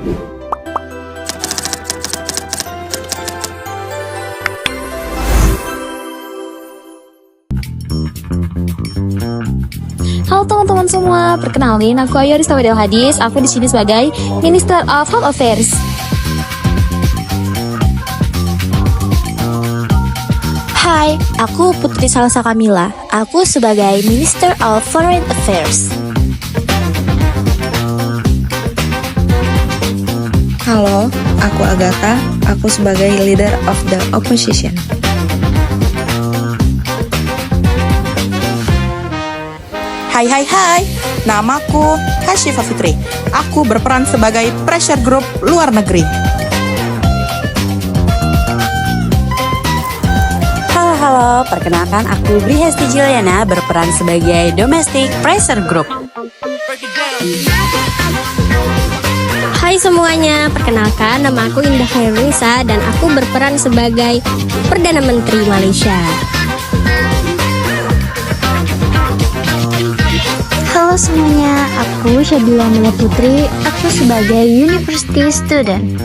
Halo teman-teman semua, perkenalin aku Ayu Arista Wadil Hadis. Aku di sini sebagai Minister of Home Affairs. Hai, aku Putri Salsa Kamila. Aku sebagai Minister of Foreign Affairs. Halo, aku Agatha. Aku sebagai Leader of the Opposition. Hai, namaku Hasyifa Fitri. Aku berperan sebagai pressure group luar negeri. Halo, perkenalkan aku Bri Hesti Juliana berperan sebagai domestic pressure group. Hai semuanya, perkenalkan nama aku Indah Khairunisa dan aku berperan sebagai Perdana Menteri Malaysia. Halo semuanya, aku Syabila Mila Putri. Aku sebagai University Student.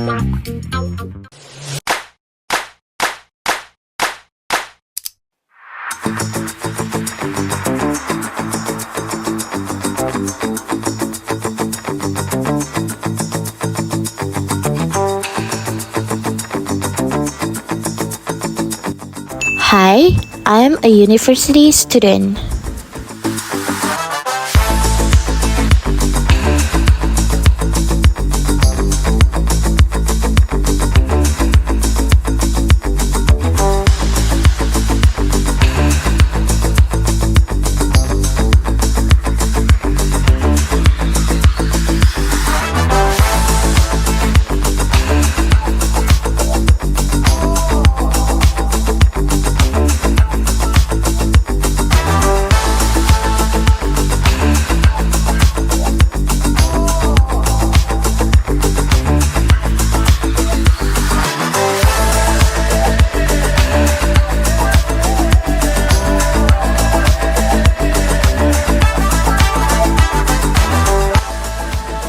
Hi, I'm a university student.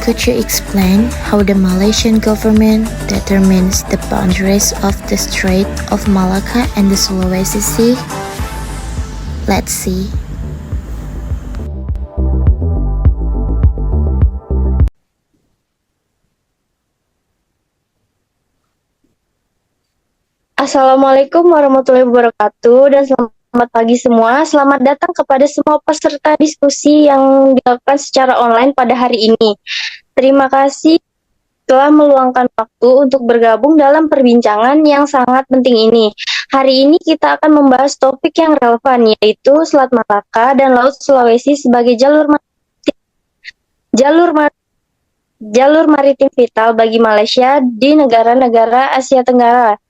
Could you explain how the Malaysian government determines the boundaries of the Strait of Malacca and the Sulawesi Sea? Let's see. Assalamualaikum warahmatullahi wabarakatuh dan selamat pagi semua. Selamat datang kepada semua peserta diskusi yang dilakukan secara online pada hari ini. Terima kasih telah meluangkan waktu untuk bergabung dalam perbincangan yang sangat penting ini. Hari ini kita akan membahas topik yang relevan, yaitu Selat Malaka dan Laut Sulawesi sebagai jalur maritim vital bagi Malaysia di negara-negara Asia Tenggara.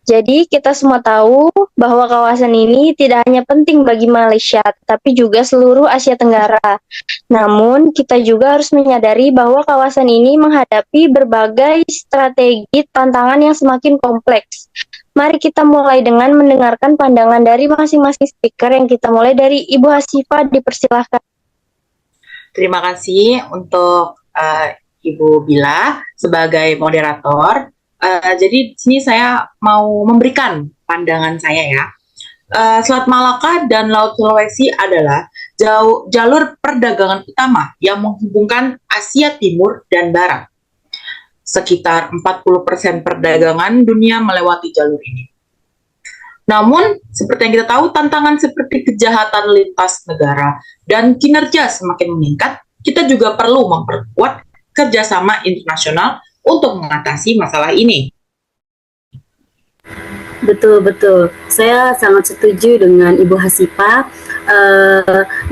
Jadi kita semua tahu bahwa kawasan ini tidak hanya penting bagi Malaysia, tapi juga seluruh Asia Tenggara. Namun kita juga harus menyadari bahwa kawasan ini menghadapi berbagai strategi tantangan yang semakin kompleks. Mari kita mulai dengan mendengarkan pandangan dari masing-masing speaker. Yang kita mulai dari Ibu Hasyifa, dipersilahkan. Terima kasih untuk Ibu Bila sebagai moderator. Jadi di sini saya mau memberikan pandangan saya ya. Selat Malaka dan Laut Sulawesi adalah jalur perdagangan utama yang menghubungkan Asia Timur dan Barat. Sekitar 40% perdagangan dunia melewati jalur ini. Namun, seperti yang kita tahu, tantangan seperti kejahatan lintas negara dan kinerja semakin meningkat, kita juga perlu memperkuat kerjasama internasional untuk mengatasi masalah ini. Betul. Saya sangat setuju dengan Ibu Hasyifa.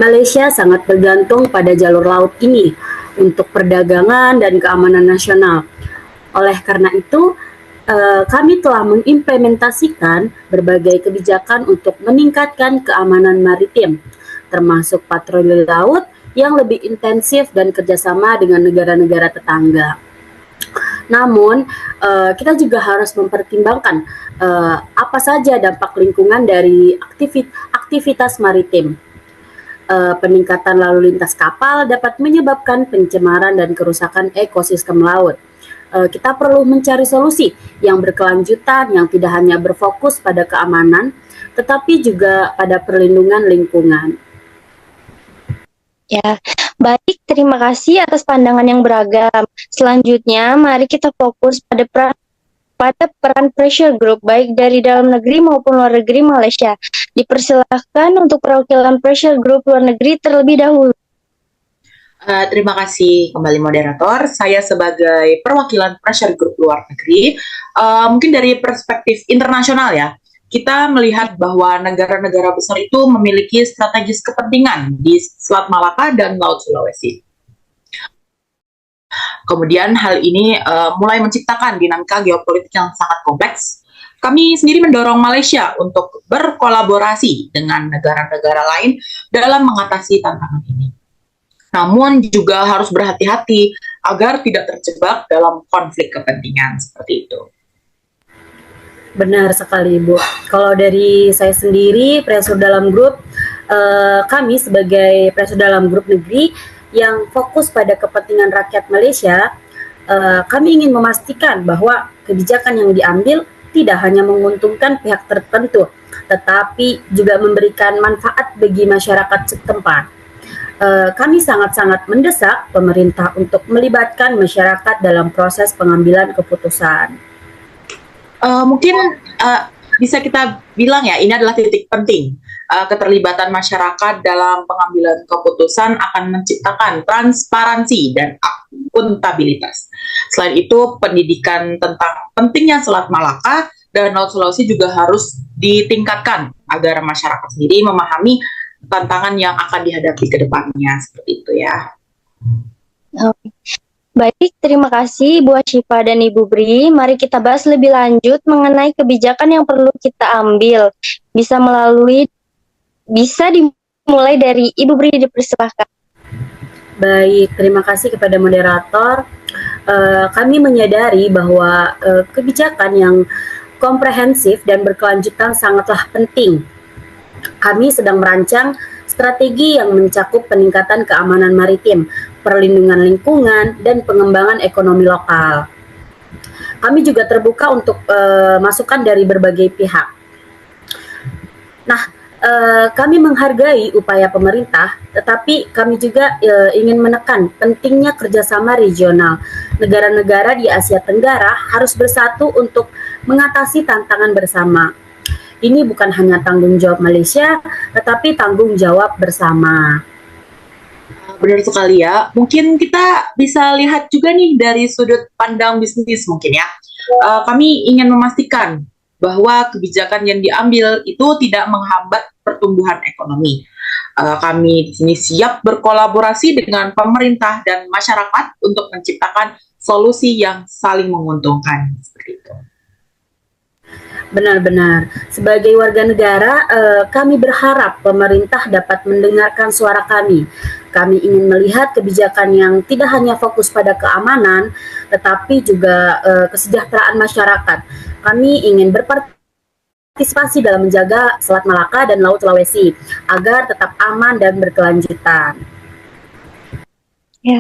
Malaysia sangat bergantung pada jalur laut ini untuk perdagangan dan keamanan nasional. Oleh karena itu, kami telah mengimplementasikan berbagai kebijakan untuk meningkatkan keamanan maritim, termasuk patroli laut yang lebih intensif dan kerjasama dengan negara-negara tetangga. Namun, kita juga harus mempertimbangkan apa saja dampak lingkungan dari aktivitas maritim. Peningkatan lalu lintas kapal dapat menyebabkan pencemaran dan kerusakan ekosistem laut. kita perlu mencari solusi yang berkelanjutan, yang tidak hanya berfokus pada keamanan, tetapi juga pada perlindungan lingkungan. Ya, baik. Terima kasih atas pandangan yang beragam. Selanjutnya, mari kita fokus pada peran pressure group baik dari dalam negeri maupun luar negeri Malaysia. Dipersilahkan untuk perwakilan pressure group luar negeri terlebih dahulu. Terima kasih kembali moderator. Saya sebagai perwakilan pressure group luar negeri, mungkin dari perspektif internasional ya, kita melihat bahwa negara-negara besar itu memiliki strategis kepentingan di Selat Malaka dan Laut Sulawesi. Kemudian hal ini mulai menciptakan dinamika geopolitik yang sangat kompleks. Kami sendiri mendorong Malaysia untuk berkolaborasi dengan negara-negara lain dalam mengatasi tantangan ini. Namun juga harus berhati-hati agar tidak terjebak dalam konflik kepentingan seperti itu. Benar sekali, Ibu. Kalau dari saya sendiri, pressure dalam grup, kami sebagai pressure dalam grup negeri yang fokus pada kepentingan rakyat Malaysia, kami ingin memastikan bahwa kebijakan yang diambil tidak hanya menguntungkan pihak tertentu, tetapi juga memberikan manfaat bagi masyarakat setempat. Kami sangat-sangat mendesak pemerintah untuk melibatkan masyarakat dalam proses pengambilan keputusan. Mungkin bisa kita bilang ya, ini adalah titik penting. Keterlibatan masyarakat dalam pengambilan keputusan akan menciptakan transparansi dan akuntabilitas. Selain itu, pendidikan tentang pentingnya Selat Malaka dan Laut Sulawesi juga harus ditingkatkan agar masyarakat sendiri memahami tantangan yang akan dihadapi ke depannya, seperti itu ya. Baik, terima kasih Ibu Ashifa dan Ibu Bri. Mari kita bahas lebih lanjut mengenai kebijakan yang perlu kita ambil. Bisa dimulai dari Ibu Bri, dipersilahkan. Baik, terima kasih kepada moderator. Kami menyadari bahwa kebijakan yang komprehensif dan berkelanjutan sangatlah penting. Kami sedang merancang strategi yang mencakup peningkatan keamanan maritim, perlindungan lingkungan, dan pengembangan ekonomi lokal. Kami juga terbuka untuk masukan dari berbagai pihak. Nah, kami menghargai upaya pemerintah, tetapi kami juga ingin menekan pentingnya kerjasama regional. Negara-negara di Asia Tenggara harus bersatu untuk mengatasi tantangan bersama. Ini bukan hanya tanggung jawab Malaysia, tetapi tanggung jawab bersama. Benar sekali ya. Mungkin kita bisa lihat juga nih dari sudut pandang bisnis mungkin ya. Kami ingin memastikan bahwa kebijakan yang diambil itu tidak menghambat pertumbuhan ekonomi. Kami di sini siap berkolaborasi dengan pemerintah dan masyarakat untuk menciptakan solusi yang saling menguntungkan. Seperti itu. Benar-benar. Sebagai warga negara, kami berharap pemerintah dapat mendengarkan suara kami. Kami ingin melihat kebijakan yang tidak hanya fokus pada keamanan, tetapi juga kesejahteraan masyarakat. Kami ingin berpartisipasi dalam menjaga Selat Malaka dan Laut Sulawesi agar tetap aman dan berkelanjutan. Ya.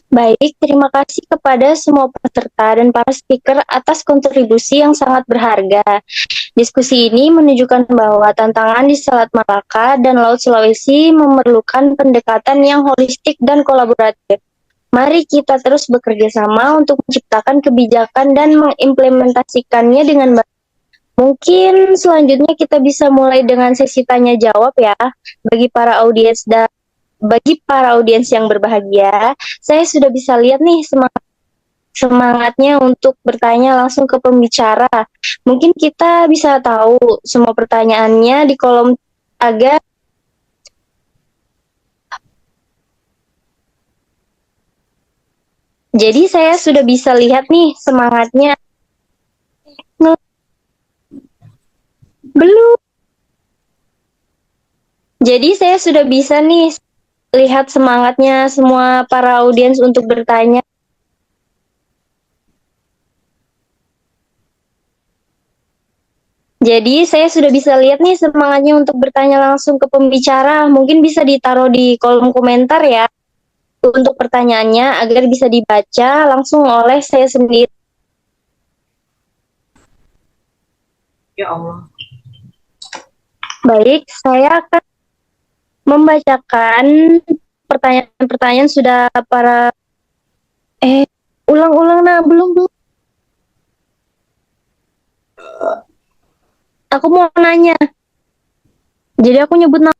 Baik, terima kasih kepada semua peserta dan para speaker atas kontribusi yang sangat berharga. Diskusi ini menunjukkan bahwa tantangan di Selat Malaka dan Laut Sulawesi memerlukan pendekatan yang holistik dan kolaboratif. Mari kita terus bekerja sama untuk menciptakan kebijakan dan mengimplementasikannya dengan baik. Mungkin selanjutnya kita bisa mulai dengan sesi tanya jawab ya bagi para audiens yang berbahagia. Saya sudah bisa lihat nih semangatnya untuk bertanya langsung ke pembicara. Mungkin kita bisa tahu semua pertanyaannya di kolom agar jadi saya sudah bisa lihat nih semangatnya. Belum. Jadi saya sudah bisa nih lihat semangatnya semua para audiens untuk bertanya. Jadi saya sudah bisa lihat nih semangatnya untuk bertanya langsung ke pembicara. Mungkin bisa ditaruh di kolom komentar ya. untuk pertanyaannya agar bisa dibaca langsung oleh saya sendiri. Ya Allah. Baik, saya akan membacakan pertanyaan-pertanyaan sudah para ulang-ulang nah belum. Aku mau nanya. Jadi aku nyebut nama.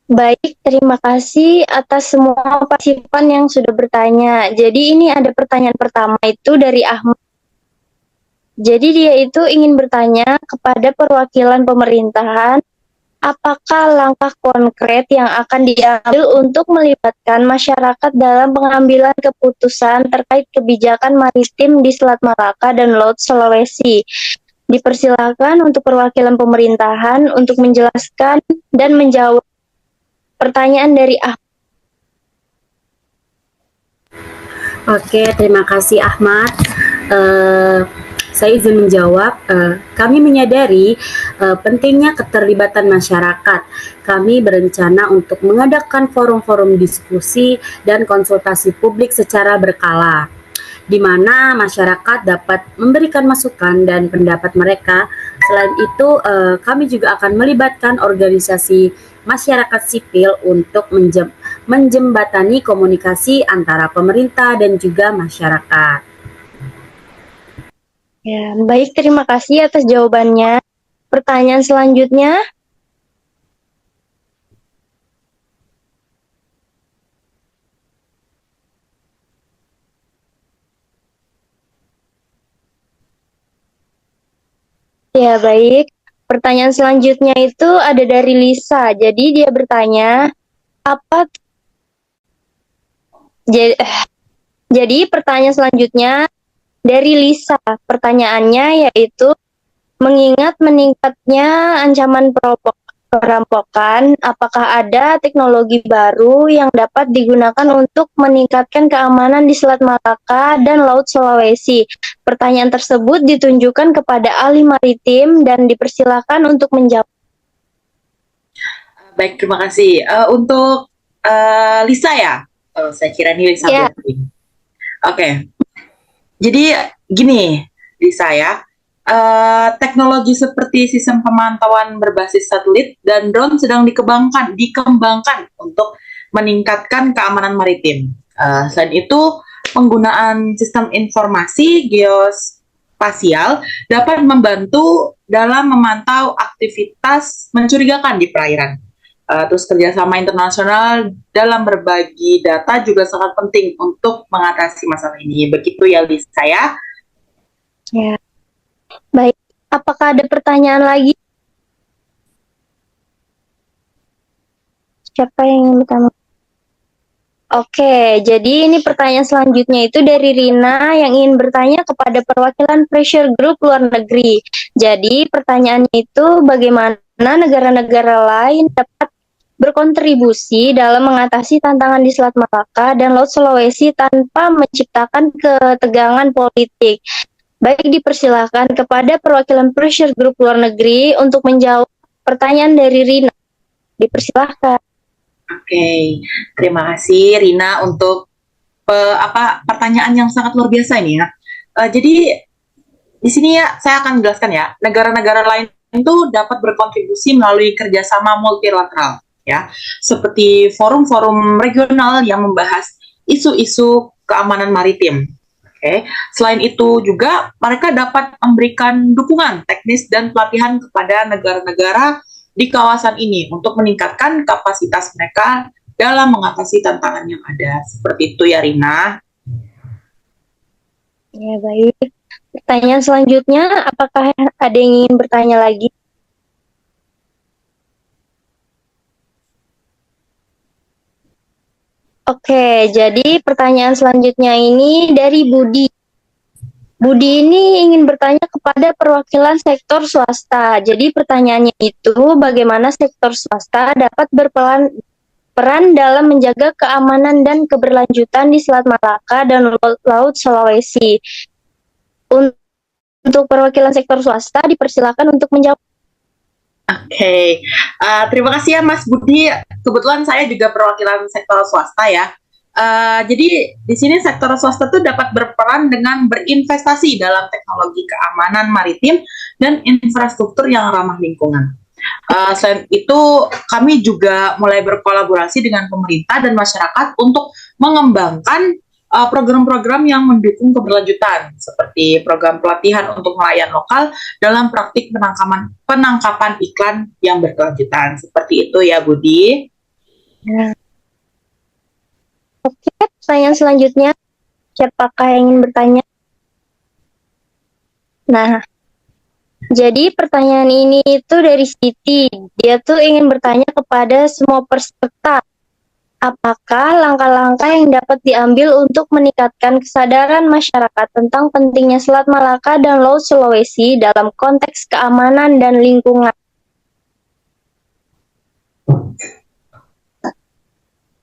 Baik, terima kasih atas semua partisipan yang sudah bertanya. Jadi ini ada pertanyaan pertama itu dari Ahmad. Jadi dia itu ingin bertanya kepada perwakilan pemerintahan, apakah langkah konkret yang akan diambil untuk melibatkan masyarakat dalam pengambilan keputusan terkait kebijakan maritim di Selat Malaka dan Laut Sulawesi? Dipersilakan untuk perwakilan pemerintahan untuk menjelaskan dan menjawab pertanyaan dari Ahmad. Oke, terima kasih Ahmad. Saya izin menjawab. Kami menyadari pentingnya keterlibatan masyarakat. Kami berencana untuk mengadakan forum-forum diskusi dan konsultasi publik secara berkala, di mana masyarakat dapat memberikan masukan dan pendapat mereka. Selain itu, kami juga akan melibatkan organisasi masyarakat sipil untuk menjembatani komunikasi antara pemerintah dan juga masyarakat. Ya, baik, terima kasih atas jawabannya. Pertanyaan selanjutnya. Ya, baik. Pertanyaan selanjutnya itu ada dari Lisa. Jadi dia bertanya, apa jadi pertanyaan selanjutnya dari Lisa. Pertanyaannya yaitu, mengingat meningkatnya ancaman perampokan, apakah ada teknologi baru yang dapat digunakan untuk meningkatkan keamanan di Selat Malaka dan Laut Sulawesi? Pertanyaan tersebut ditunjukkan kepada ahli maritim dan dipersilakan untuk menjawab. Baik, terima kasih. Untuk Lisa ya? Saya kira ini Lisa. Ya. Oke. Jadi gini, Lisa ya. Teknologi seperti sistem pemantauan berbasis satelit dan drone sedang dikembangkan untuk meningkatkan keamanan maritim. Selain itu, penggunaan sistem informasi geospasial dapat membantu dalam memantau aktivitas mencurigakan di perairan. Terus kerjasama internasional dalam berbagi data juga sangat penting untuk mengatasi masalah ini. Begitu ya, Lisa ya. Ya. Baik, apakah ada pertanyaan lagi? Siapa yang ingin bertanya? Oke, jadi ini pertanyaan selanjutnya itu dari Rina yang ingin bertanya kepada perwakilan pressure group luar negeri. Jadi pertanyaannya itu, bagaimana negara-negara lain dapat berkontribusi dalam mengatasi tantangan di Selat Malaka dan Laut Sulawesi tanpa menciptakan ketegangan politik? Baik, dipersilakan kepada perwakilan pressure group luar negeri untuk menjawab pertanyaan dari Rina. Dipersilakan. Oke, terima kasih Rina untuk pertanyaan yang sangat luar biasa ini ya. Jadi di sini ya saya akan jelaskan ya, negara-negara lain itu dapat berkontribusi melalui kerjasama multilateral ya, seperti forum-forum regional yang membahas isu-isu keamanan maritim. Oke. Selain itu juga mereka dapat memberikan dukungan teknis dan pelatihan kepada negara-negara di kawasan ini untuk meningkatkan kapasitas mereka dalam mengatasi tantangan yang ada. Seperti itu ya, Rina. Ya, baik. Pertanyaan selanjutnya, apakah ada yang ingin bertanya lagi? Oke, jadi pertanyaan selanjutnya ini dari Budi. Budi ini ingin bertanya kepada perwakilan sektor swasta. Jadi pertanyaannya itu, bagaimana sektor swasta dapat berperan dalam menjaga keamanan dan keberlanjutan di Selat Malaka dan Laut Sulawesi? Untuk perwakilan sektor swasta, dipersilakan untuk menjawab. Oke, terima kasih ya Mas Budi. Kebetulan saya juga perwakilan sektor swasta ya. Jadi di sini sektor swasta itu dapat berperan dengan berinvestasi dalam teknologi keamanan maritim dan infrastruktur yang ramah lingkungan. Selain itu, kami juga mulai berkolaborasi dengan pemerintah dan masyarakat untuk mengembangkan program-program yang mendukung keberlanjutan, seperti program pelatihan untuk nelayan lokal dalam praktik penangkapan iklan yang berkelanjutan. Seperti itu ya, Budi. Oke, pertanyaan selanjutnya. Siapakah yang ingin bertanya? Nah, jadi pertanyaan ini itu dari Siti. Dia tuh ingin bertanya kepada semua peserta. Apakah langkah-langkah yang dapat diambil untuk meningkatkan kesadaran masyarakat tentang pentingnya Selat Malaka dan Laut Sulawesi dalam konteks keamanan dan lingkungan?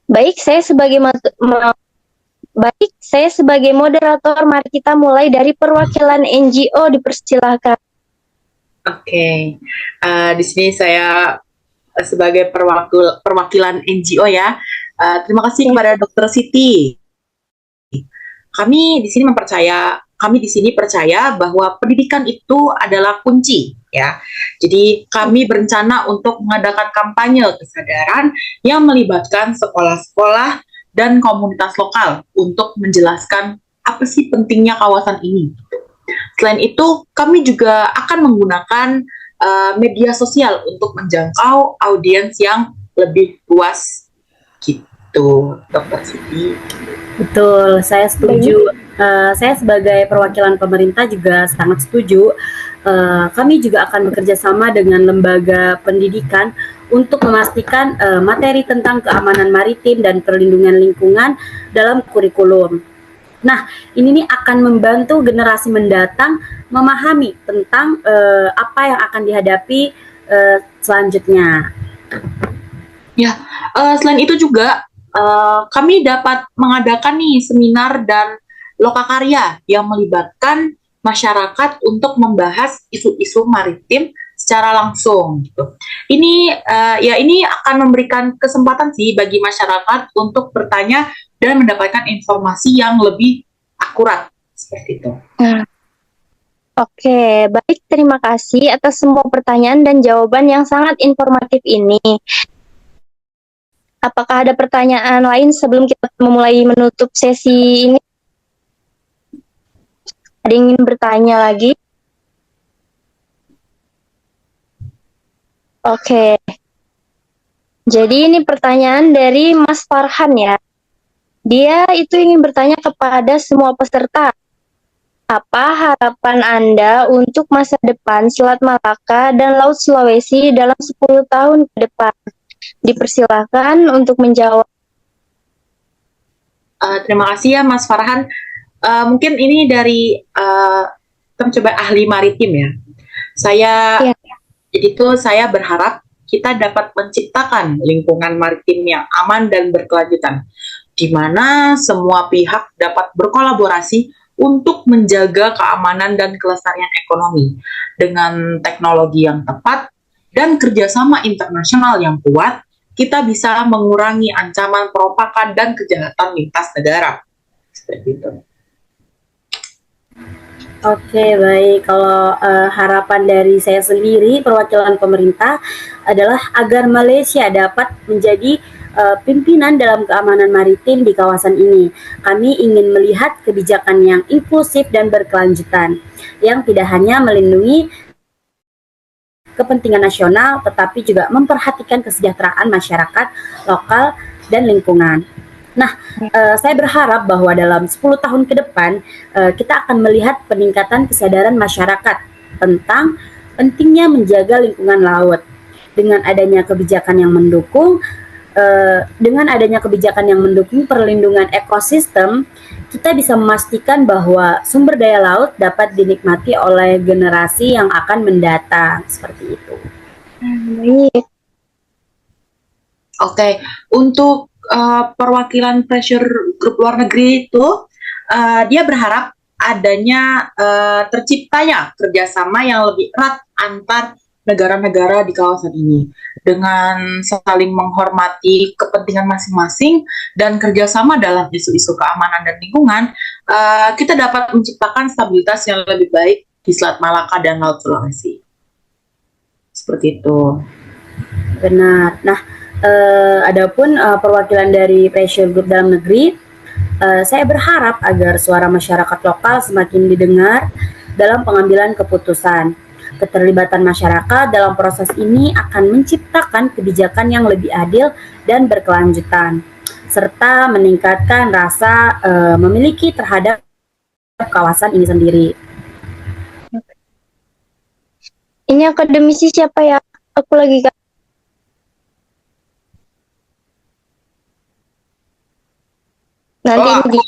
Baik, saya sebagai moderator, mari kita mulai dari perwakilan NGO, dipersilahkan. Oke, di sini saya sebagai perwakilan NGO ya. Terima kasih kepada Dr. Siti. Kami di sini percaya bahwa pendidikan itu adalah kunci ya. Jadi kami berencana untuk mengadakan kampanye kesadaran yang melibatkan sekolah-sekolah dan komunitas lokal untuk menjelaskan apa sih pentingnya kawasan ini. Selain itu, kami juga akan menggunakan media sosial untuk menjangkau audiens yang lebih luas gitu, Dr. Siti. Betul, saya setuju. Saya sebagai perwakilan pemerintah juga sangat setuju. Kami juga akan bekerja sama dengan lembaga pendidikan untuk memastikan materi tentang keamanan maritim dan perlindungan lingkungan dalam kurikulum. Nah, ini nih akan membantu generasi mendatang memahami tentang apa yang akan dihadapi selanjutnya. Ya, selain itu juga kami dapat mengadakan nih seminar dan lokakarya yang melibatkan masyarakat untuk membahas isu-isu maritim secara langsung gitu. Ini akan memberikan kesempatan sih bagi masyarakat untuk bertanya dan mendapatkan informasi yang lebih akurat seperti itu. Oke, baik, terima kasih atas semua pertanyaan dan jawaban yang sangat informatif ini. Apakah ada pertanyaan lain sebelum kita memulai menutup sesi ini? Ada yang ingin bertanya lagi? Oke. Jadi ini pertanyaan dari Mas Farhan ya. Dia itu ingin bertanya kepada semua peserta. Apa harapan Anda untuk masa depan Selat Malaka dan Laut Sulawesi dalam 10 tahun ke depan? Dipersilakan untuk menjawab. Terima kasih ya Mas Farhan. Mungkin ini dari coba ahli maritim ya. Saya berharap kita dapat menciptakan lingkungan maritim yang aman dan berkelanjutan, di mana semua pihak dapat berkolaborasi untuk menjaga keamanan dan kelestarian ekonomi dengan teknologi yang tepat dan kerjasama internasional yang kuat. Kita bisa mengurangi ancaman perompakan dan kejahatan lintas negara. Seperti itu. Oke, baik. Kalau harapan dari saya sendiri, perwakilan pemerintah, adalah agar Malaysia dapat menjadi pimpinan dalam keamanan maritim di kawasan ini. Kami ingin melihat kebijakan yang inklusif dan berkelanjutan, yang tidak hanya melindungi kepentingan nasional, tetapi juga memperhatikan kesejahteraan masyarakat lokal dan lingkungan. Nah, saya berharap bahwa dalam 10 tahun ke depan, kita akan melihat peningkatan kesadaran masyarakat tentang pentingnya menjaga lingkungan laut. Dengan adanya kebijakan yang mendukung perlindungan ekosistem, kita bisa memastikan bahwa sumber daya laut dapat dinikmati oleh generasi yang akan mendatang, seperti itu. Baik. Oke, untuk perwakilan pressure group luar negeri itu, dia berharap adanya terciptanya kerjasama yang lebih erat antar negara-negara di kawasan ini. Dengan saling menghormati kepentingan masing-masing dan kerjasama dalam isu-isu keamanan dan lingkungan, kita dapat menciptakan stabilitas yang lebih baik di Selat Malaka dan Laut Sulawesi. Seperti itu. Benar. Nah, adapun perwakilan dari pressure group dalam negeri, saya berharap agar suara masyarakat lokal semakin didengar dalam pengambilan keputusan. Keterlibatan masyarakat dalam proses ini akan menciptakan kebijakan yang lebih adil dan berkelanjutan, serta meningkatkan rasa memiliki terhadap kawasan ini sendiri. Ini akademisi siapa ya? Aku lagi nanti Oh, ini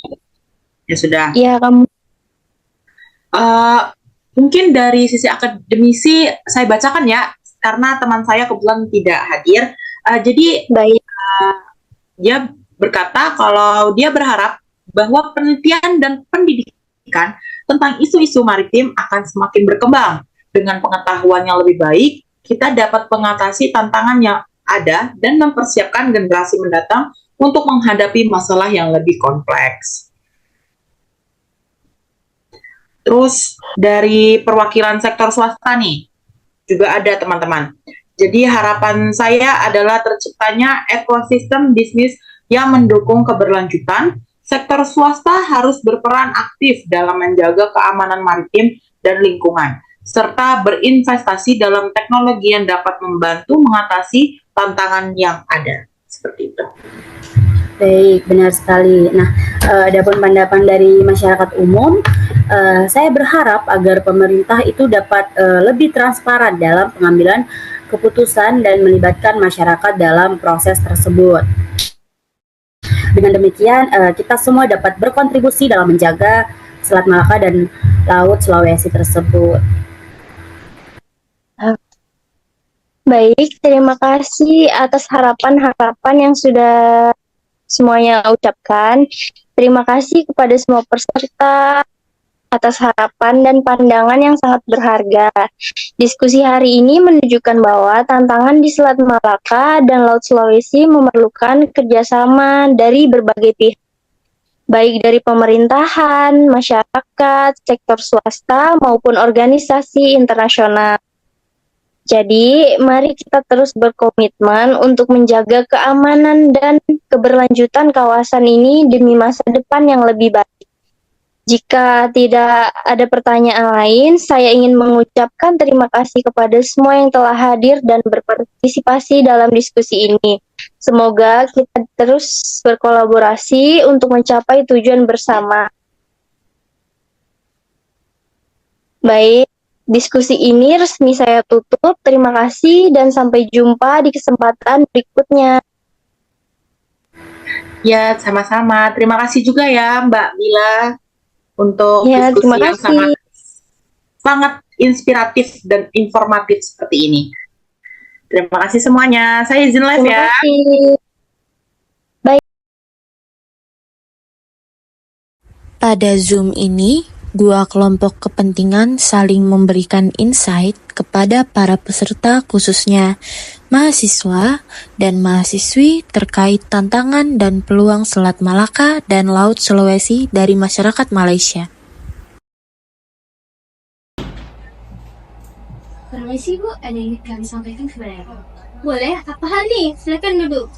ya sudah. ya kamu. Mungkin dari sisi akademisi saya bacakan ya, karena teman saya kebetulan tidak hadir. Jadi Baik. dia berkata kalau dia berharap bahwa penelitian dan pendidikan tentang isu-isu maritim akan semakin berkembang. Dengan pengetahuan yang lebih baik, kita dapat mengatasi tantangan yang ada dan mempersiapkan generasi mendatang untuk menghadapi masalah yang lebih kompleks. Terus dari perwakilan sektor swasta nih, juga ada teman-teman. Jadi harapan saya adalah terciptanya ekosistem bisnis yang mendukung keberlanjutan. Sektor swasta harus berperan aktif dalam menjaga keamanan maritim dan lingkungan, serta berinvestasi dalam teknologi yang dapat membantu mengatasi tantangan yang ada. Seperti itu. Baik, benar sekali. Nah, adapun pandangan dari masyarakat umum, saya berharap agar pemerintah itu dapat lebih transparan dalam pengambilan keputusan dan melibatkan masyarakat dalam proses tersebut. Dengan demikian, kita semua dapat berkontribusi dalam menjaga Selat Malaka dan Laut Sulawesi tersebut. Baik, terima kasih atas harapan-harapan yang sudah semuanya ucapkan. Terima kasih kepada semua peserta atas harapan dan pandangan yang sangat berharga. Diskusi hari ini menunjukkan bahwa tantangan di Selat Malaka dan Laut Sulawesi memerlukan kerjasama dari berbagai pihak, baik dari pemerintahan, masyarakat, sektor swasta, maupun organisasi internasional. Jadi, mari kita terus berkomitmen untuk menjaga keamanan dan keberlanjutan kawasan ini demi masa depan yang lebih baik. Jika tidak ada pertanyaan lain, saya ingin mengucapkan terima kasih kepada semua yang telah hadir dan berpartisipasi dalam diskusi ini. Semoga kita terus berkolaborasi untuk mencapai tujuan bersama. Baik. Diskusi ini resmi saya tutup. Terima kasih dan sampai jumpa di kesempatan berikutnya. Ya, sama-sama. Terima kasih juga ya Mbak Bila untuk Ya, diskusi terima yang kasih. sangat inspiratif dan informatif seperti ini. Terima kasih semuanya. Saya izin live Terima ya. kasih. Pada Zoom ini, dua kelompok kepentingan saling memberikan insight kepada para peserta, khususnya mahasiswa dan mahasiswi, terkait tantangan dan peluang Selat Malaka dan Laut Sulawesi dari masyarakat Malaysia. Permisi Bu, ada yang kami sampaikan kepada Ibu. Boleh, apa hal nih? Silakan duduk.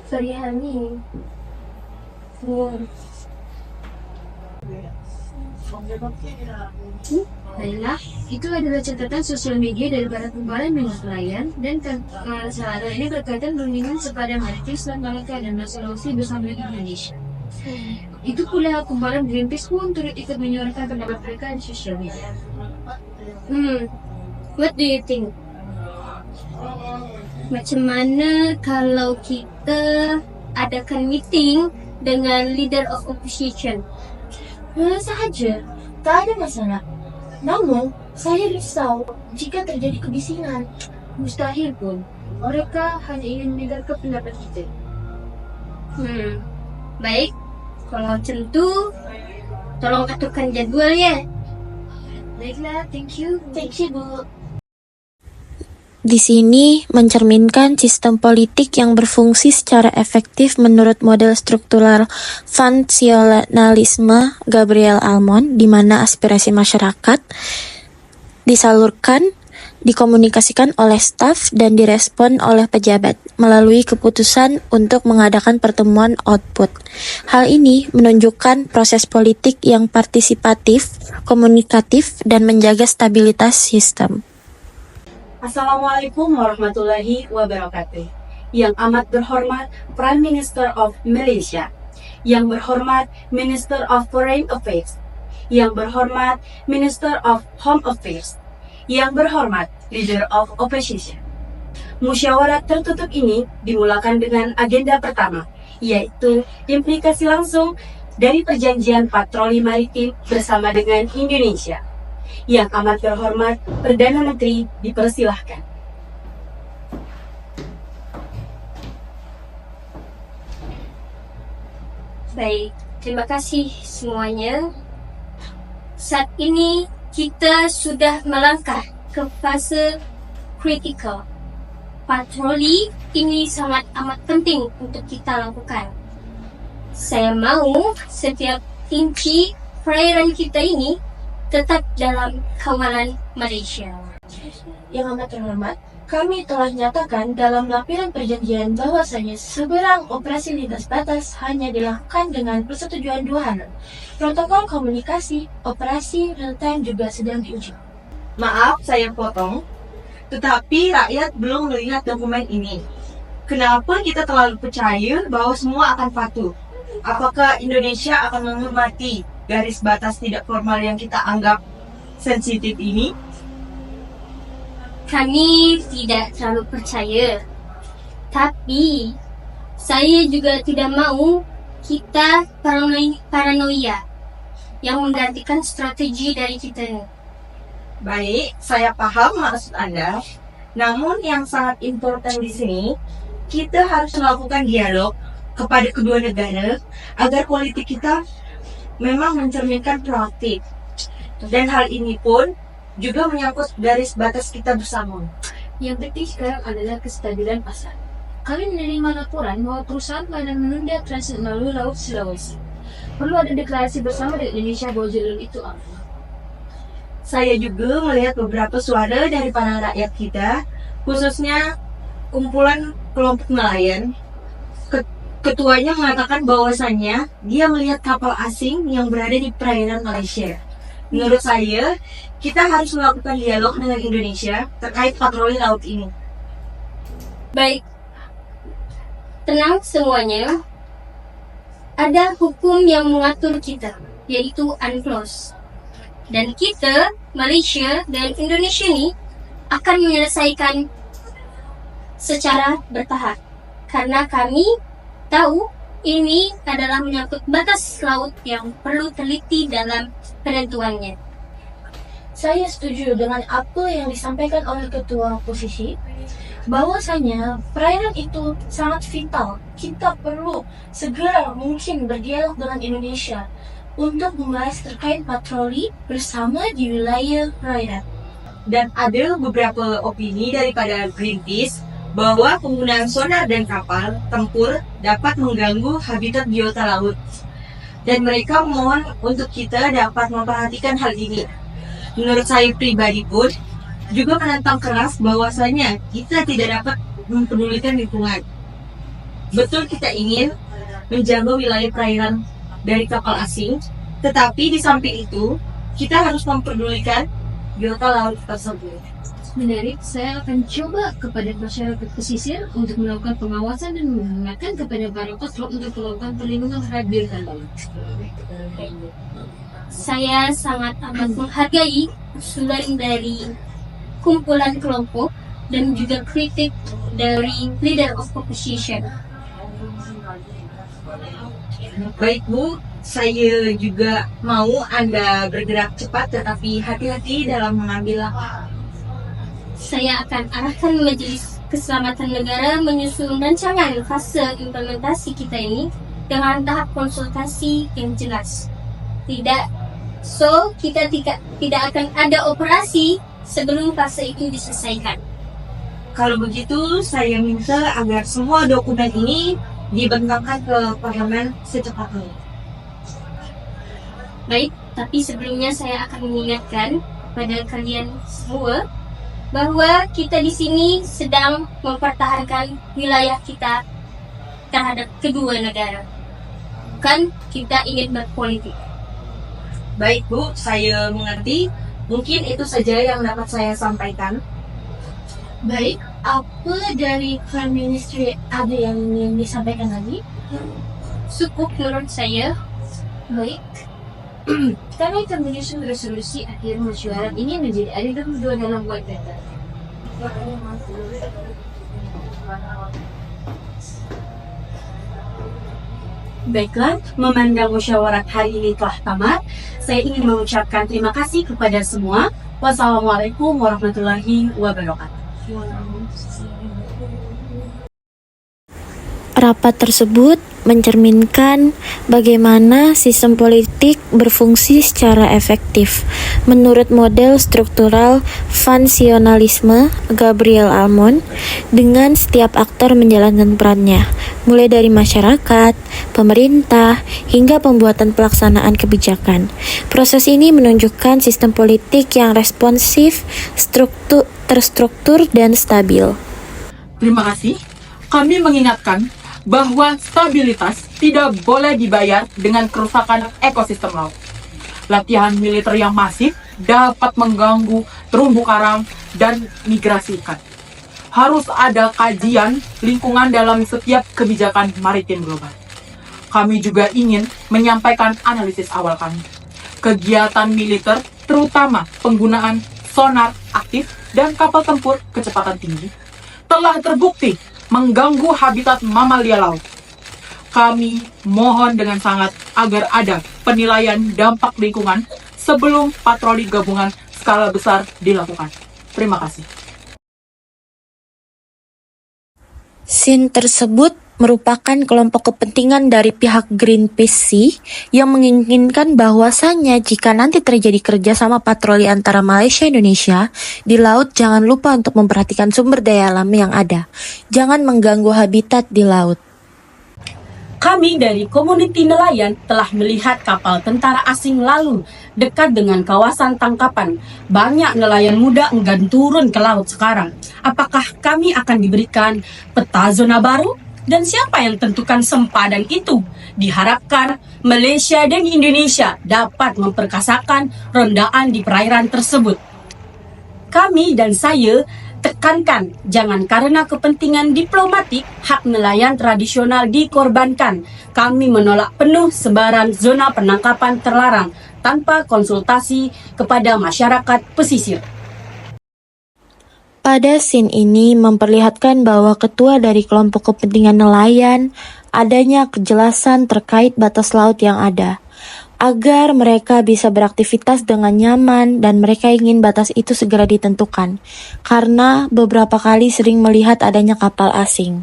Sorry Hani. Baiklah, itu adalah catatan sosial media dari para kumpulan minus nelayan dan kesalahan ini berkaitan perlindungan sepada maritim Selat Malaka dan Laut Sulawesi bersama dengan Indonesia. Itu pula kumpulan Greenpeace pun turut ikut menyuarakan pendapat mereka di sosial media. What do you think? Macam mana kalau kita adakan meeting dengan leader of opposition? Sahaja, tak ada masalah. Namun, saya risau jika terjadi kebisingan. Mustahil pun. Mereka hanya ingin mendengarkan pendapat kita. Baik. Kalau macam tu, tolong aturkan jadual ya. Baiklah, thank you. Thank you, Bu. Di sini mencerminkan sistem politik yang berfungsi secara efektif menurut model struktural funksionalisme Gabriel Almond, di mana aspirasi masyarakat disalurkan, dikomunikasikan oleh staf, dan direspon oleh pejabat melalui keputusan untuk mengadakan pertemuan output. Hal ini menunjukkan proses politik yang partisipatif, komunikatif, dan menjaga stabilitas sistem. Assalamualaikum warahmatullahi wabarakatuh. Yang amat berhormat Prime Minister of Malaysia, yang berhormat Minister of Foreign Affairs, yang berhormat Minister of Home Affairs, yang berhormat Leader of Opposition. Musyawarah tertutup ini dimulakan dengan agenda pertama, yaitu implikasi langsung dari perjanjian patroli maritim bersama dengan Indonesia. Yang amat berhormat Perdana Menteri dipersilahkan. Baik, terima kasih semuanya. Saat ini kita sudah melangkah ke fase kritikal. Patroli ini sangat amat penting untuk kita lakukan. Saya mau setiap inci perairan kita ini tetap dalam kawalan Malaysia. Yang amat terhormat, kami telah nyatakan dalam lampiran perjanjian bahwasanya seberang operasi lintas batas hanya dilakukan dengan persetujuan dua hal. Protokol komunikasi, operasi real time juga sedang diuji. Maaf, saya potong. Tetapi rakyat belum melihat dokumen ini. Kenapa kita terlalu percaya bahwa semua akan patuh? Apakah Indonesia akan menghormati garis batas tidak formal yang kita anggap sensitif ini? Kami tidak terlalu percaya. Tapi saya juga tidak mau kita paranoia yang menggantikan strategi dari kita ini. Baik, saya paham maksud Anda. Namun yang sangat important di sini, kita harus melakukan dialog kepada kedua negara agar politik kita memang mencerminkan proaktif. Dan hal ini pun juga menyangkut garis batas kita bersama. Yang penting sekarang adalah kestabilan pasar. Kami menerima laporan bahwa perusahaan pelayanan menunda transit melalui Laut Sulawesi. Perlu ada deklarasi bersama dengan Indonesia bahwa jalur itu aman. Saya juga melihat beberapa suara dari para rakyat kita, khususnya kumpulan kelompok nelayan. Ketuanya mengatakan bahwasannya dia melihat kapal asing yang berada di perairan Malaysia. Menurut saya, kita harus melakukan dialog dengan Indonesia terkait patroli laut ini. Baik, tenang semuanya. Ada hukum yang mengatur kita, yaitu UNCLOS. Dan kita, Malaysia dan Indonesia ini akan menyelesaikan secara bertahap. Karena kami tahu ini adalah menyangkut batas laut yang perlu teliti dalam penentuannya. Saya setuju dengan apa yang disampaikan oleh Ketua Oposisi, bahwasanya perairan itu sangat vital. Kita perlu segera mungkin berdialog dengan Indonesia untuk membahas terkait patroli bersama di wilayah perairan. Dan ada beberapa opini daripada Greenpeace bahwa penggunaan sonar dan kapal tempur dapat mengganggu habitat biota laut. Dan mereka memohon untuk kita dapat memperhatikan hal ini. Menurut saya pribadi pun, juga menentang keras bahwasanya kita tidak dapat mempedulikan lingkungan. Betul kita ingin menjaga wilayah perairan dari kapal asing, tetapi di samping itu, kita harus mempedulikan biota laut tersebut. Menarik, saya akan coba kepada masyarakat pesisir untuk melakukan pengawasan dan mengingatkan kepada para patrol untuk melakukan perlindungan terhadap biota laut. Saya sangat amat menghargai usulan dari kumpulan kelompok dan juga kritik dari Leader of Opposition. Baik Bu, saya juga mau Anda bergerak cepat tetapi hati-hati dalam mengambil langkah. Saya akan arahkan Majelis Keselamatan Negara menyusun rancangan fase implementasi kita ini dengan tahap konsultasi yang jelas. Tidak So, kita tidak akan ada operasi sebelum fase itu diselesaikan. Kalau begitu, saya minta agar semua dokumen ini dibentangkan ke parlemen secepatnya. Baik, tapi sebelumnya saya akan mengingatkan pada kalian semua bahwa kita di sini sedang mempertahankan wilayah kita terhadap kedua negara. Bukan kita ingin berpolitik. Baik Bu, saya mengerti. Mungkin itu saja yang dapat saya sampaikan. Baik, apa dari Prime Ministry ada yang ingin disampaikan lagi? Cukup menurut saya. Baik. Kami akan menyusun resolusi akhir mesyuarat ini menjadi addendum 2 dalam white paper. Baiklah, memandang musyawarah hari ini telah tamat, saya ingin mengucapkan terima kasih kepada semua. Wassalamualaikum warahmatullahi wabarakatuh. Rapat tersebut mencerminkan bagaimana sistem politik berfungsi secara efektif menurut model struktural funksionalisme Gabriel Almond, dengan setiap aktor menjalankan perannya, mulai dari masyarakat, pemerintah, hingga pembuatan pelaksanaan kebijakan. Proses ini menunjukkan sistem politik yang responsif, terstruktur, dan stabil. Terima kasih. Kami mengingatkan bahwa stabilitas tidak boleh dibayar dengan kerusakan ekosistem laut. Latihan militer yang masif dapat mengganggu terumbu karang dan migrasi ikan. Harus ada kajian lingkungan dalam setiap kebijakan maritim global. Kami juga ingin menyampaikan analisis awal kami. Kegiatan militer, terutama penggunaan sonar aktif dan kapal tempur kecepatan tinggi, telah terbukti mengganggu habitat mamalia laut. Kami mohon dengan sangat agar ada penilaian dampak lingkungan sebelum patroli gabungan skala besar dilakukan. Terima kasih. Scene tersebut merupakan kelompok kepentingan dari pihak Greenpeace Sea yang menginginkan bahwasannya jika nanti terjadi kerjasama patroli antara Malaysia dan Indonesia di laut, jangan lupa untuk memperhatikan sumber daya alam yang ada. Jangan mengganggu habitat di laut. Kami dari komuniti nelayan telah melihat kapal tentara asing lalu dekat dengan kawasan tangkapan. Banyak nelayan muda enggan turun ke laut sekarang. Apakah kami akan diberikan peta zona baru? Dan siapa yang tentukan sempadan itu? Diharapkan Malaysia dan Indonesia dapat memperkasakan rondaan di perairan tersebut. Kami dan saya tekankan, jangan karena kepentingan diplomatik hak nelayan tradisional dikorbankan. Kami menolak penuh sebaran zona penangkapan terlarang tanpa konsultasi kepada masyarakat pesisir. Pada scene ini memperlihatkan bahwa ketua dari kelompok kepentingan nelayan adanya kejelasan terkait batas laut yang ada, agar mereka bisa beraktivitas dengan nyaman, dan mereka ingin batas itu segera ditentukan, karena beberapa kali sering melihat adanya kapal asing.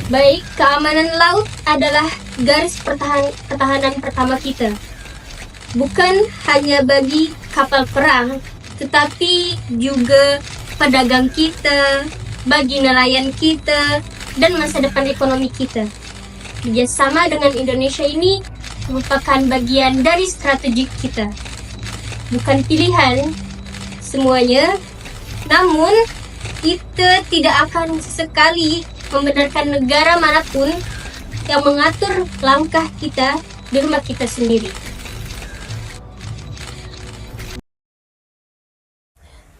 Baik, keamanan laut adalah garis pertahanan pertama kita. Bukan hanya bagi kapal perang, tetapi juga pedagang kita, bagi nelayan kita, dan masa depan ekonomi kita. Kerjasama dengan Indonesia ini merupakan bagian dari strategi kita. Bukan pilihan semuanya, namun kita tidak akan sesekali membenarkan negara manapun yang mengatur langkah kita di rumah kita sendiri.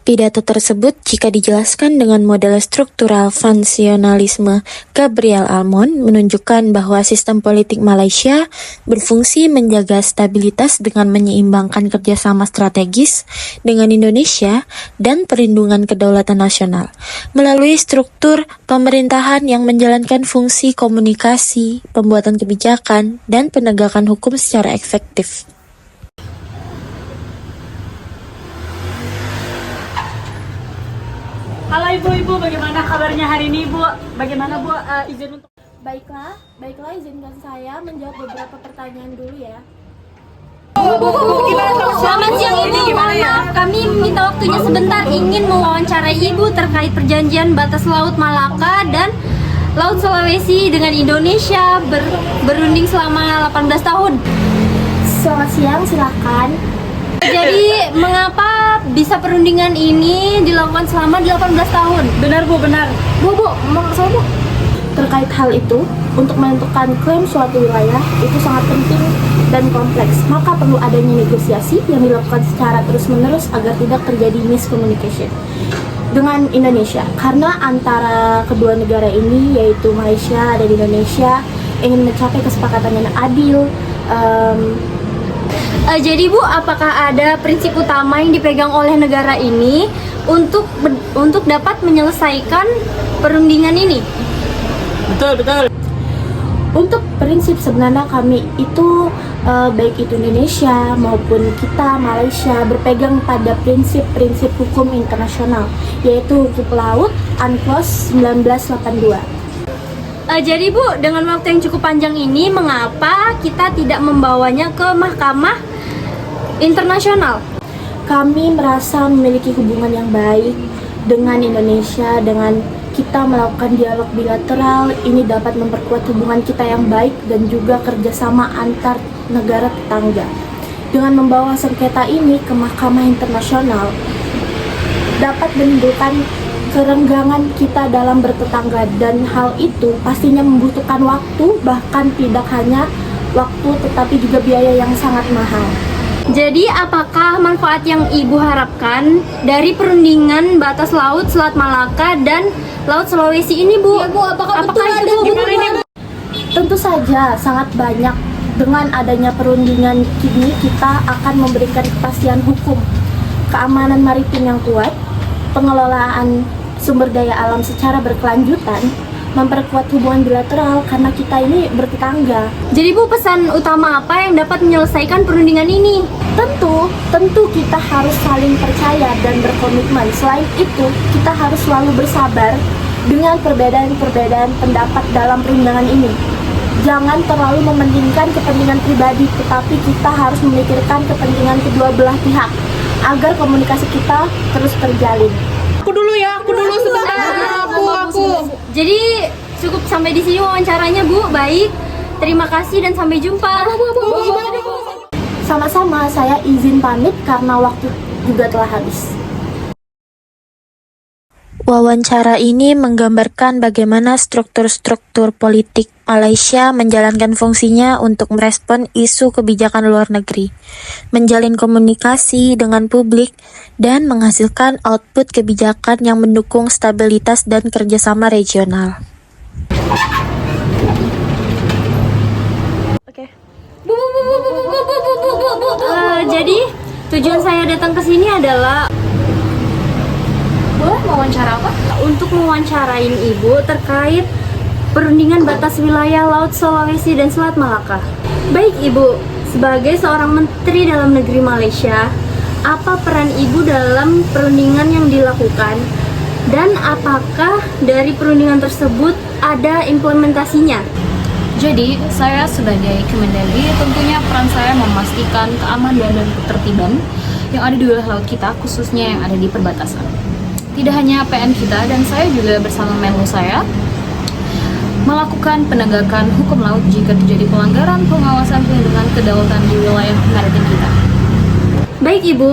Pidato tersebut jika dijelaskan dengan model struktural funksionalisme Gabriel Almond menunjukkan bahwa sistem politik Malaysia berfungsi menjaga stabilitas dengan menyeimbangkan kerjasama strategis dengan Indonesia dan perlindungan kedaulatan nasional melalui struktur pemerintahan yang menjalankan fungsi komunikasi, pembuatan kebijakan, dan penegakan hukum secara efektif. Halo ibu-ibu, bagaimana kabarnya hari ini Bu? Bagaimana Bu izin untuk... Baiklah izinkan saya menjawab beberapa pertanyaan dulu ya. Selamat siang Ibu, mohon maaf kami minta waktunya sebentar, ingin mewawancarai Ibu terkait perjanjian batas Laut Malaka dan Laut Sulawesi dengan Indonesia berunding selama 18 tahun. Selamat siang, silakan. Jadi mengapa bisa perundingan ini dilakukan selama 18 tahun? Benar Bu, benar. Bu, maksud Bu. Terkait hal itu, untuk menentukan klaim suatu wilayah itu sangat penting dan kompleks. Maka perlu adanya negosiasi yang dilakukan secara terus-menerus agar tidak terjadi miscommunication dengan Indonesia. Karena antara kedua negara ini, yaitu Malaysia dan Indonesia, ingin mencapai kesepakatan yang adil. Jadi Bu, apakah ada prinsip utama yang dipegang oleh negara ini untuk dapat menyelesaikan perundingan ini? Betul. Untuk prinsip sebenarnya kami itu baik itu Indonesia maupun kita Malaysia berpegang pada prinsip-prinsip hukum internasional, yaitu hukum laut UNCLOS 1982. Jadi Bu, dengan waktu yang cukup panjang ini, mengapa kita tidak membawanya ke mahkamah internasional? Kami merasa memiliki hubungan yang baik dengan Indonesia. Dengan kita melakukan dialog bilateral, ini dapat memperkuat hubungan kita yang baik dan juga kerjasama antar negara tetangga. Dengan membawa sengketa ini ke mahkamah internasional, dapat menimbulkan kerenggangan kita dalam bertetangga, dan hal itu pastinya membutuhkan waktu, bahkan tidak hanya waktu tetapi juga biaya yang sangat mahal. Jadi apakah manfaat yang Ibu harapkan dari perundingan batas laut Selat Malaka dan Laut Sulawesi ini Bu? Ya Bu, apakah betul itu ada Bu? Tentu saja sangat banyak. Dengan adanya perundingan kini, kita akan memberikan kepastian hukum, keamanan maritim yang kuat, pengelolaan sumber daya alam secara berkelanjutan, memperkuat hubungan bilateral karena kita ini bertetangga. Jadi Bu, pesan utama apa yang dapat menyelesaikan perundingan ini? Tentu kita harus saling percaya dan berkomitmen. Selain itu, kita harus selalu bersabar dengan perbedaan-perbedaan pendapat dalam perundingan ini. Jangan terlalu mementingkan kepentingan pribadi, tetapi kita harus memikirkan kepentingan kedua belah pihak agar komunikasi kita terus terjalin. Aku dulu sebentar. Aku. Jadi cukup sampai di sini wawancaranya Bu. Baik, terima kasih dan sampai jumpa. Sama-sama, saya izin pamit karena waktu juga telah habis. Wawancara ini menggambarkan bagaimana struktur-struktur politik Malaysia menjalankan fungsinya untuk merespon isu kebijakan luar negeri, menjalin komunikasi dengan publik, dan menghasilkan output kebijakan yang mendukung stabilitas dan kerjasama regional. Jadi tujuan saya datang ke sini adalah Wawancara apa? untuk mewawancarain Ibu terkait perundingan batas wilayah Laut Sulawesi dan Selat Malaka. Baik Ibu, sebagai seorang Menteri Dalam Negeri Malaysia, apa peran Ibu dalam perundingan yang dilakukan? Dan apakah dari perundingan tersebut ada implementasinya? Jadi, saya sebagai Kemendagri tentunya peran saya memastikan keamanan dan ketertiban yang ada di wilayah laut kita, khususnya yang ada di perbatasan. Tidak hanya PN kita, dan saya juga bersama Menlu saya melakukan penegakan hukum laut jika terjadi pelanggaran pengawasan perlindungan kedaulatan di wilayah maritim kita. Baik Ibu,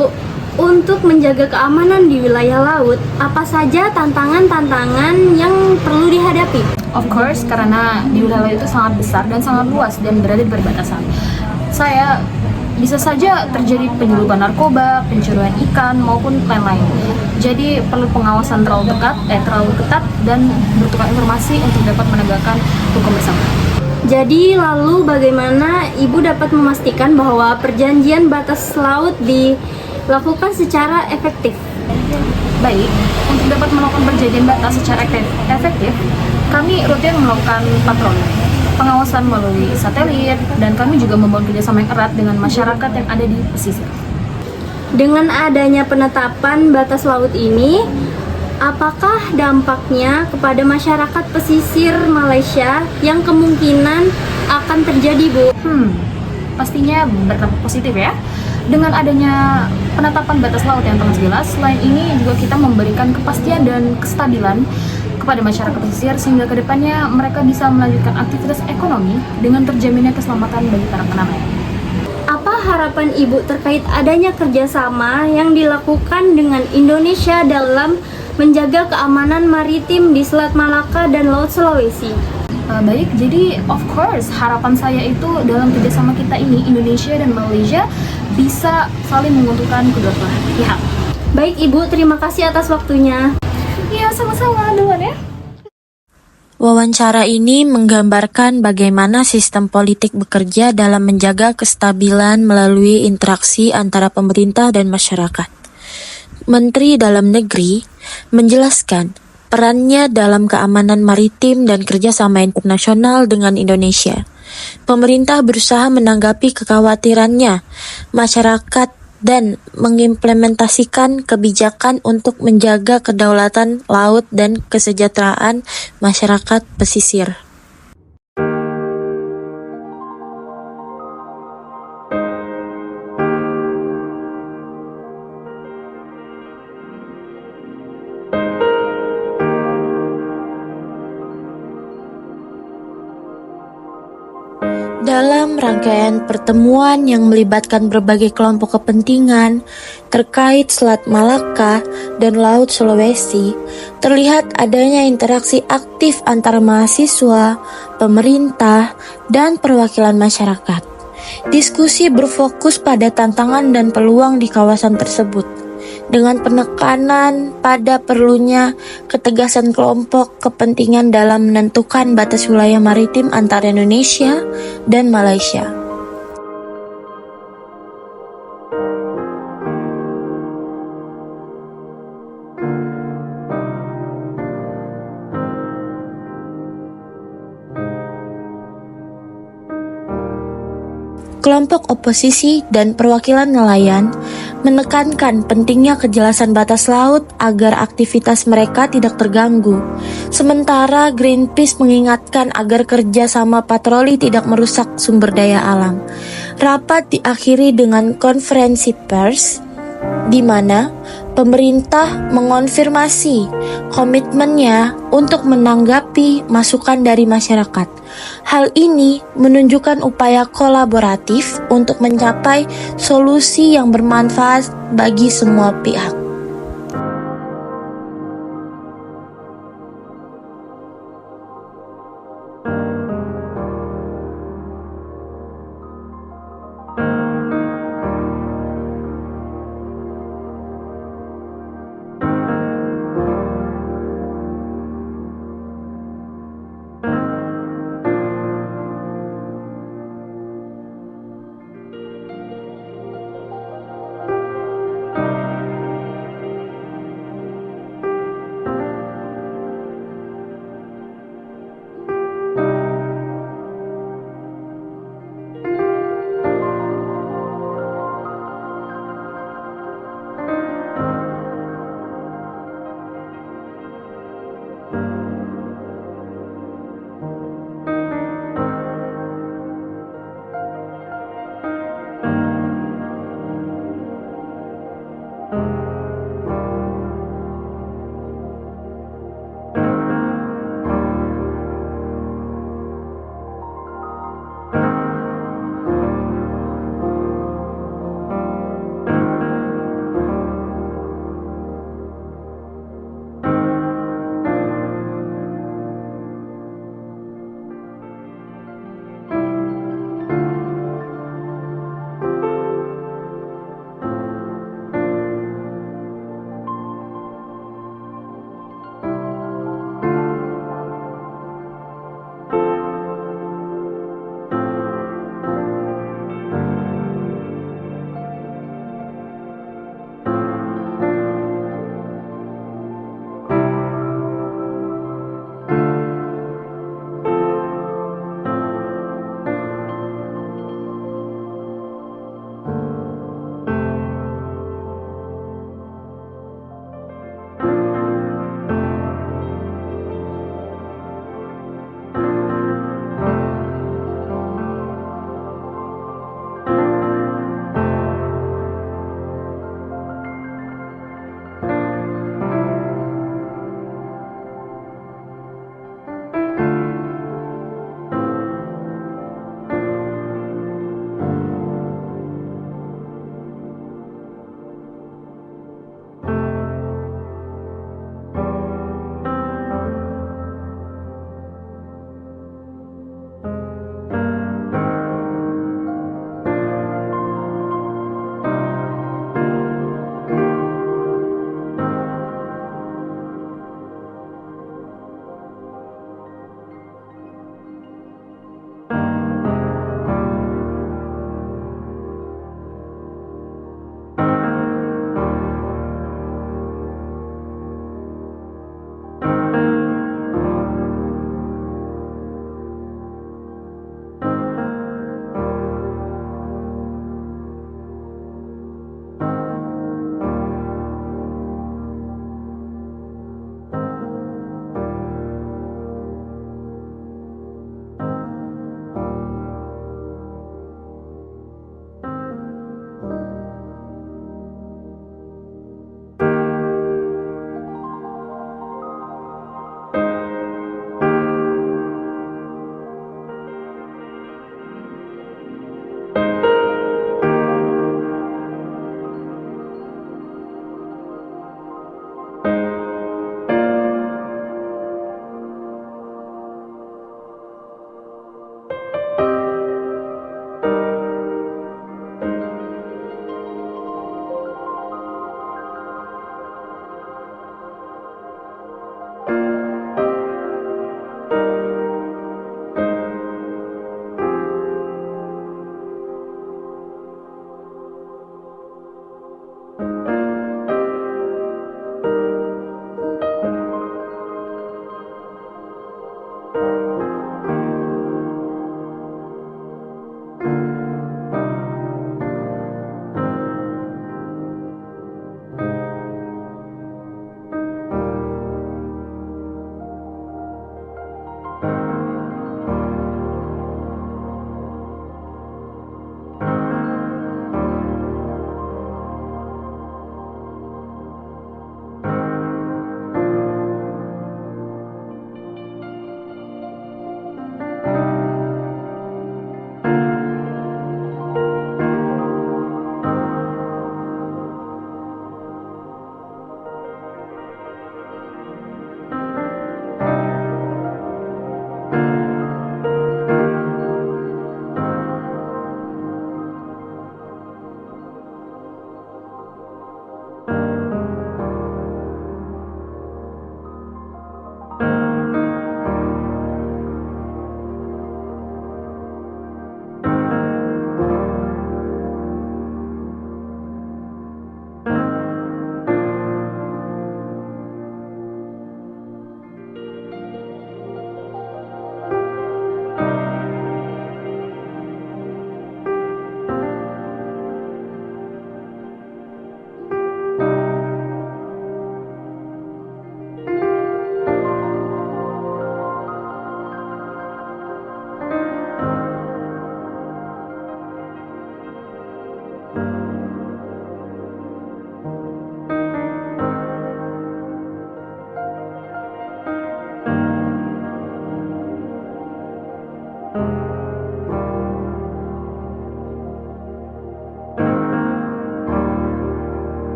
untuk menjaga keamanan di wilayah laut, apa saja tantangan-tantangan yang perlu dihadapi? Of course, karena di wilayah laut itu sangat besar dan sangat luas dan berada di perbatasan. Bisa saja terjadi penyelundupan narkoba, pencurian ikan, maupun lain-lain. Jadi perlu pengawasan terlalu ketat dan bertukar informasi untuk dapat menegakkan hukum bersama. Jadi lalu bagaimana Ibu dapat memastikan bahwa perjanjian batas laut dilakukan secara efektif? Baik, untuk dapat melakukan perjanjian batas secara efektif, kami rutin melakukan patroli, pengawasan melalui satelit, dan kami juga membangun kerjasama yang erat dengan masyarakat yang ada di pesisir. Dengan adanya penetapan batas laut ini, apakah dampaknya kepada masyarakat pesisir Malaysia yang kemungkinan akan terjadi, Bu? pastinya berdampak positif ya. Dengan adanya penetapan batas laut yang telah jelas, selain ini juga kita memberikan kepastian dan kestabilan kepada masyarakat pesisir sehingga kedepannya mereka bisa melanjutkan aktivitas ekonomi dengan terjaminnya keselamatan bagi para penambang. Apa harapan Ibu terkait adanya kerjasama yang dilakukan dengan Indonesia dalam menjaga keamanan maritim di Selat Malaka dan Laut Sulawesi? Baik, jadi of course harapan saya itu dalam kerjasama kita ini Indonesia dan Malaysia bisa saling menguntungkan kedua belah pihak. Baik Ibu, terima kasih atas waktunya. Ya, sama-sama, duluan ya. Wawancara ini menggambarkan bagaimana sistem politik bekerja dalam menjaga kestabilan melalui interaksi antara pemerintah dan masyarakat. Menteri Dalam Negeri menjelaskan perannya dalam keamanan maritim dan kerjasama internasional dengan Indonesia. Pemerintah berusaha menanggapi kekhawatirannya masyarakat dan mengimplementasikan kebijakan untuk menjaga kedaulatan laut dan kesejahteraan masyarakat pesisir. Dalam rangkaian pertemuan yang melibatkan berbagai kelompok kepentingan terkait Selat Malaka dan Laut Sulawesi, terlihat adanya interaksi aktif antara mahasiswa, pemerintah, dan perwakilan masyarakat. Diskusi berfokus pada tantangan dan peluang di kawasan tersebut, dengan penekanan pada perlunya ketegasan kelompok kepentingan dalam menentukan batas wilayah maritim antara Indonesia dan Malaysia. Kelompok oposisi dan perwakilan nelayan menekankan pentingnya kejelasan batas laut agar aktivitas mereka tidak terganggu. Sementara Greenpeace mengingatkan agar kerjasama patroli tidak merusak sumber daya alam. Rapat diakhiri dengan konferensi pers di mana pemerintah mengonfirmasi komitmennya untuk menanggapi masukan dari masyarakat. Hal ini menunjukkan upaya kolaboratif untuk mencapai solusi yang bermanfaat bagi semua pihak.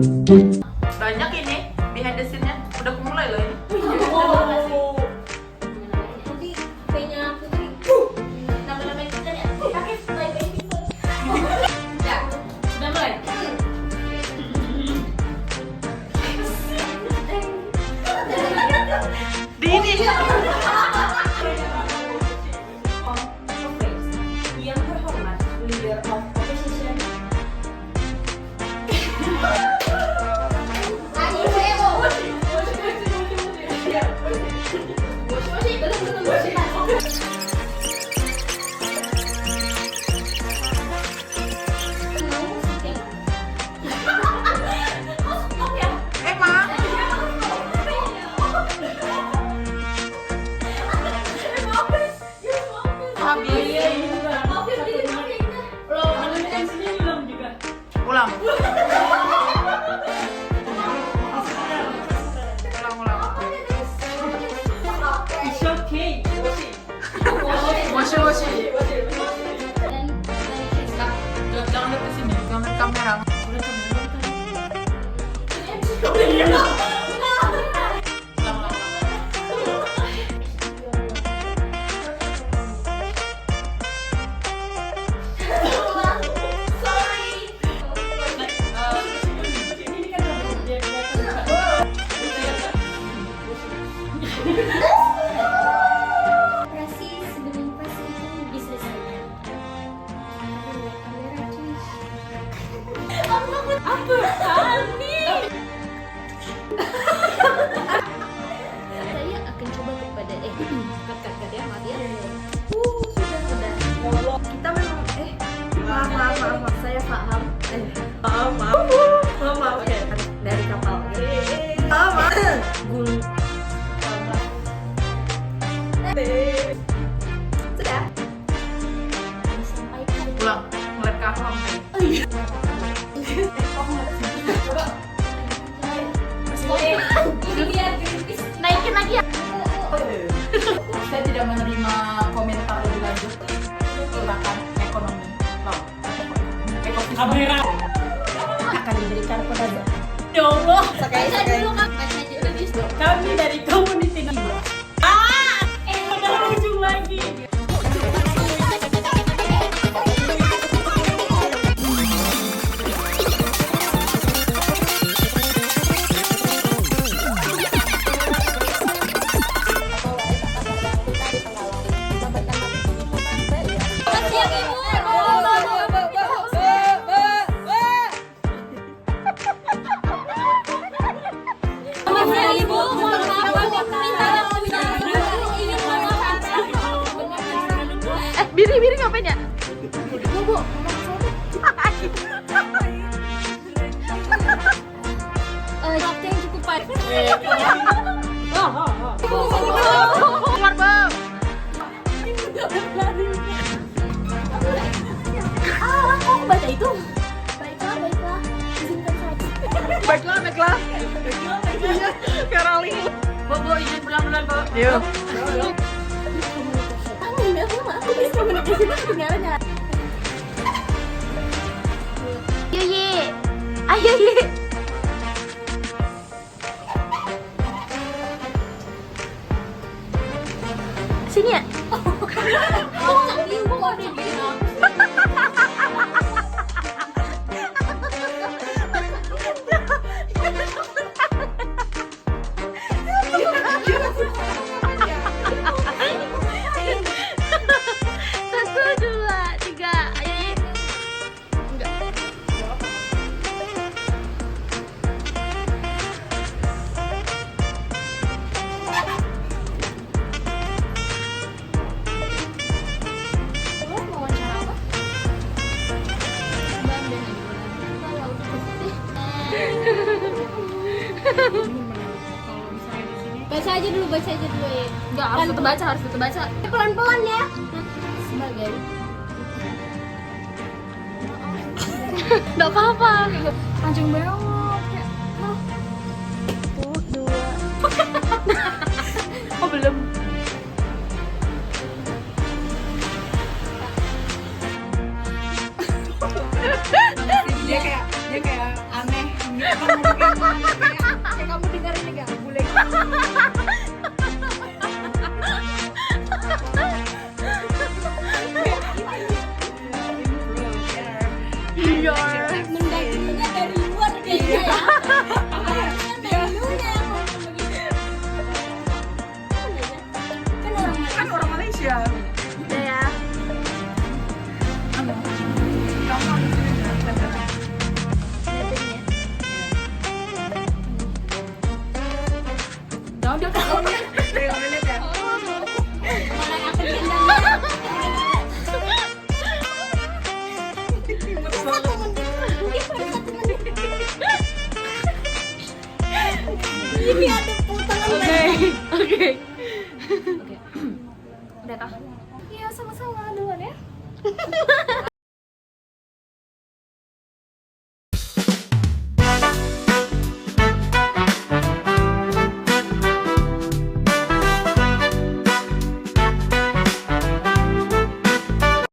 Banyak ini behind the scene-nya. Udah mulai loh ini. Kayaknya Putri. Nama-nama itu kan ya. Pakai slide ini. Ya, udah mulai. Dini. Yang terhormat, leader of opposition. Ulang. Moshi. Jangan lihat ke sini, jangan lihat kamera. Operasi sebelum operasi ini diselesaikan. Saya akan coba kepada cut ya, maaf ya. Sudah. Kita memang maaf. Saya paham. Maaf. Oke. Dari kapal. Gulu. Sudah. Disampaikan. Ulang. Ngeliat ke aku langsung. Ini biar Greenpeace naikin lagi ya. Saya tidak menerima komentar lebih lanjut tentang ekonomi laut. Ekosistem Akan diberikan kepada Ya Allah. baca dulu kan. Baca dulu. Kami dari community Nima. Udah ujung lagi. Biri ngapain ya? Waktu yang cukup panjang. Keluar bang. Kok baca itu? Baiklah. Izinkan saja. Baiklah. Karali. Bobo izin pulang-pulang, Bo. Yuk. Aku bisa komunikasi kedengarannya. Ayo ye. Sini ya. Baca aja dulu ya. Enggak, harus tetap baca. Pelan-pelan ya. Sebagai Enggak apa-apa. Panjang banget. Oh, belum. Dia kayak aneh. ya udah kan. 5 menit ya. Mana yang akan diendam? Ini ada potongan Oke. Udah kah? Iya, sama-sama duluan ya.